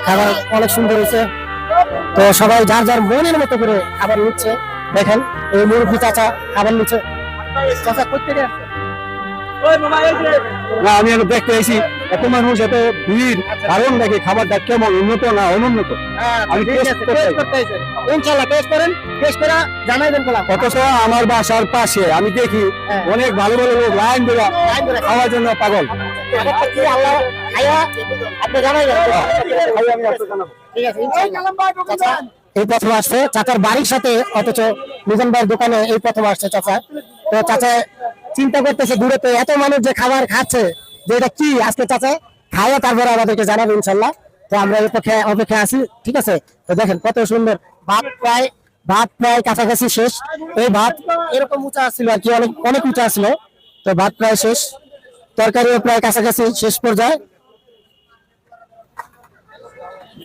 খাবার অনেক সুন্দর হয়েছে। তো সবাই যার যার মনের মতো করে খাবার নিচ্ছে। দেখেন এই মুরব্বী চাচা খাবার নিচ্ছে। চাচা কোথেকে আসছে? না, আমি এখন দেখতে এসেছি এত মানুষ, এত ভিড়, কারণ দেখি খাবারটা কেমন, উন্নত না অনুন্নত। আমি ইনশাআল্লাহ টেস্ট করেন, টেস্ট করে জানাইবেন বলা। অথচ আমার বাসার পাশে আমি দেখি অনেক ভালো ভালো লোক লাইন ধরে খাওয়ার জন্য পাগল। কি আল্লাহ খায়া আপনি জানাইবেন। ঠিক আছে চাচা এই প্রথম আসছে চাচার বাড়ির সাথে, অথচ মিজান ভাইয়ের দোকানে এই প্রথম আসছে চাচা। তো চাচা চিন্তা করতেছে দূরে তো এত মানুষ যে খাবার খাচ্ছে, যে এটা কি আজকে চাচা খাওয়া, তারপরে আমাদেরকে জানাবে ইনশাল্লাহ। তো আমরা অপেক্ষা আছি। ঠিক আছে, তো দেখেন কত সুন্দর ভাত প্রায় কাছাকাছি শেষ। এই ভাত এরকম উঁচা ছিল আর কি, অনেক অনেক উঁচা ছিল। তো ভাত প্রায় শেষ, তরকারিও প্রায় কাছাকাছি শেষ পর্যায়ে।